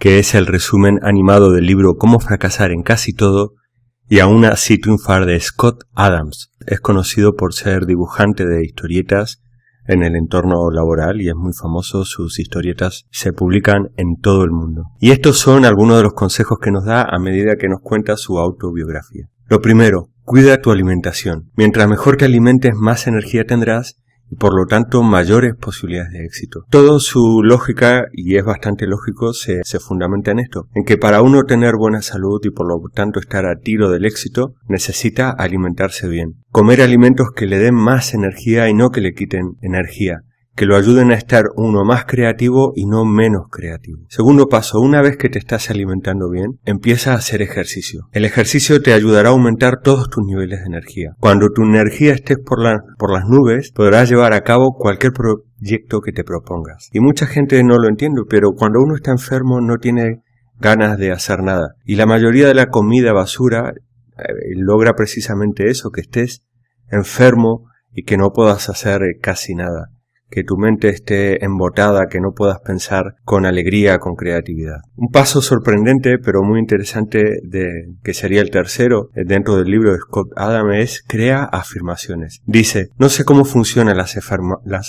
que es el resumen animado del libro Cómo fracasar en casi todo y aún así triunfar de Scott Adams. Es conocido por ser dibujante de historietas en el entorno laboral y es muy famoso. Sus historietas se publican en todo el mundo. Y estos son algunos de los consejos que nos da a medida que nos cuenta su autobiografía. Lo primero, cuida tu alimentación. Mientras mejor te alimentes, más energía tendrás y por lo tanto mayores posibilidades de éxito. Toda su lógica, y es bastante lógico, se fundamenta en esto, en que para uno tener buena salud y por lo tanto estar a tiro del éxito, necesita alimentarse bien. Comer alimentos que le den más energía y no que le quiten energía, que lo ayuden a estar uno más creativo y no menos creativo. Segundo paso, una vez que te estás alimentando bien, empieza a hacer ejercicio. El ejercicio te ayudará a aumentar todos tus niveles de energía. Cuando tu energía esté por las nubes, podrás llevar a cabo cualquier proyecto que te propongas. Y mucha gente no lo entiende, pero cuando uno está enfermo no tiene ganas de hacer nada. Y la mayoría de la comida basura logra precisamente eso, que estés enfermo y que no puedas hacer casi nada. Que tu mente esté embotada, que no puedas pensar con alegría, con creatividad. Un paso sorprendente, pero muy interesante, que sería el tercero dentro del libro de Scott Adams, es crea afirmaciones. Dice, no sé cómo funcionan las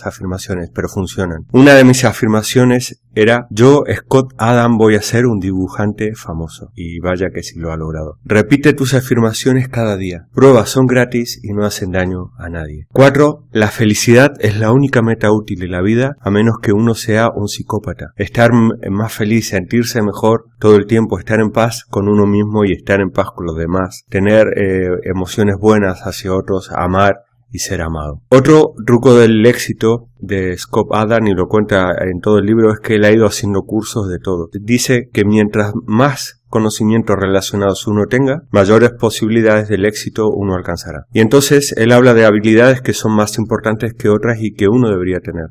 afirmaciones, pero funcionan. Una de mis afirmaciones era, yo, Scott Adams, voy a ser un dibujante famoso. Y vaya que sí lo ha logrado. Repite tus afirmaciones cada día. Pruebas son gratis y no hacen daño a nadie. 4. La felicidad es la única meta útil en la vida, a menos que uno sea un psicópata. Estar más feliz, sentirse mejor todo el tiempo, estar en paz con uno mismo y estar en paz con los demás, tener emociones buenas hacia otros, amar y ser amado. Otro truco del éxito de Scott Adams, y lo cuenta en todo el libro, es que él ha ido haciendo cursos de todo. Dice que mientras más conocimientos relacionados uno tenga, mayores posibilidades del éxito uno alcanzará. Y entonces él habla de habilidades que son más importantes que otras y que uno debería tener.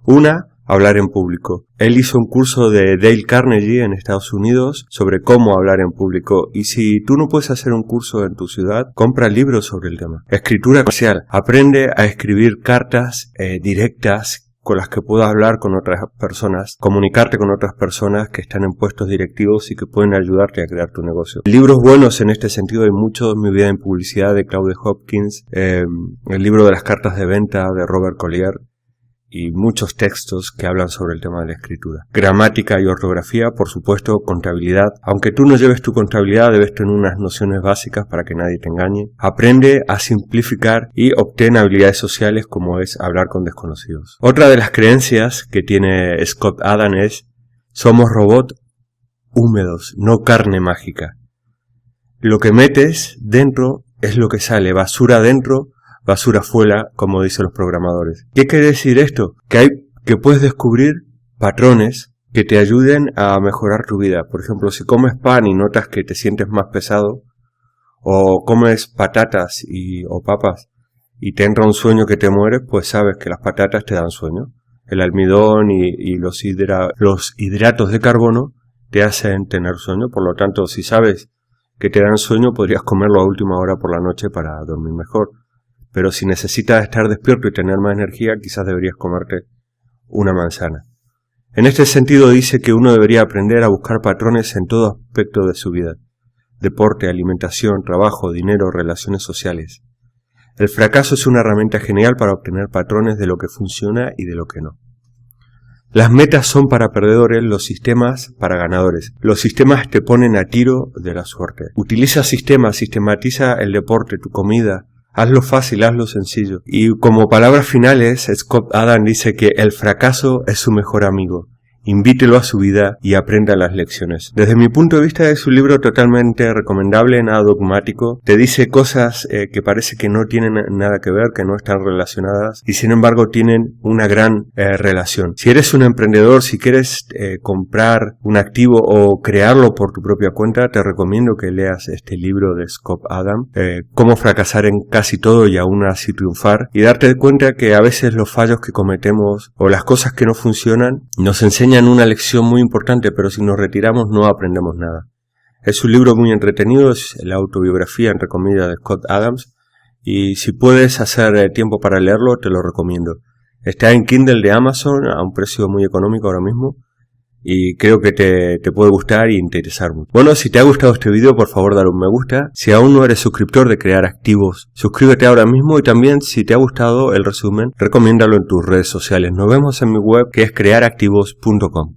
Una, hablar en público. Él hizo un curso de Dale Carnegie en Estados Unidos sobre cómo hablar en público. Y si tú no puedes hacer un curso en tu ciudad, compra libros sobre el tema. Escritura comercial. Aprende a escribir cartas directas con las que puedas hablar con otras personas, comunicarte con otras personas que están en puestos directivos y que pueden ayudarte a crear tu negocio. Libros buenos en este sentido hay muchos. Mi vida en publicidad de Claude Hopkins, el libro de las cartas de venta de Robert Collier y muchos textos que hablan sobre el tema de la escritura. Gramática y ortografía, por supuesto, contabilidad. Aunque tú no lleves tu contabilidad, debes tener unas nociones básicas para que nadie te engañe. Aprende a simplificar y obtén habilidades sociales como es hablar con desconocidos. Otra de las creencias que tiene Scott Adams es, somos robots húmedos, no carne mágica. Lo que metes dentro es lo que sale, basura dentro, basura fuera, como dicen los programadores. ¿Qué quiere decir esto? Que puedes descubrir patrones que te ayuden a mejorar tu vida. Por ejemplo, si comes pan y notas que te sientes más pesado, o comes patatas o papas y te entra un sueño que te mueres, pues sabes que las patatas te dan sueño. El almidón y los hidratos de carbono te hacen tener sueño. Por lo tanto, si sabes que te dan sueño, podrías comerlo a última hora por la noche para dormir mejor. Pero si necesitas estar despierto y tener más energía, quizás deberías comerte una manzana. En este sentido dice que uno debería aprender a buscar patrones en todo aspecto de su vida. Deporte, alimentación, trabajo, dinero, relaciones sociales. El fracaso es una herramienta genial para obtener patrones de lo que funciona y de lo que no. Las metas son para perdedores, los sistemas para ganadores. Los sistemas te ponen a tiro de la suerte. Utiliza sistemas, sistematiza el deporte, tu comida. Hazlo fácil, hazlo sencillo. Y como palabras finales, Scott Adams dice que el fracaso es su mejor amigo. Invítelo a su vida y aprenda las lecciones. Desde mi punto de vista es un libro totalmente recomendable, nada dogmático. Te dice cosas que parece que no tienen nada que ver, que no están relacionadas y sin embargo tienen una gran relación. Si eres un emprendedor, si quieres comprar un activo o crearlo por tu propia cuenta, te recomiendo que leas este libro de Scott Adams, Cómo fracasar en casi todo y aún así triunfar, y darte cuenta que a veces los fallos que cometemos o las cosas que no funcionan nos enseñan una lección muy importante, pero si nos retiramos no aprendemos nada. Es un libro muy entretenido, es la autobiografía entre comillas de Scott Adams, y si puedes hacer tiempo para leerlo, te lo recomiendo. Está en Kindle de Amazon a un precio muy económico ahora mismo, y creo que te puede gustar y interesar mucho. Bueno, si te ha gustado este video, por favor dale un me gusta. Si aún no eres suscriptor de Crear Activos, suscríbete ahora mismo, y también si te ha gustado el resumen, recomiéndalo en tus redes sociales. Nos vemos en mi web, que es crearactivos.com.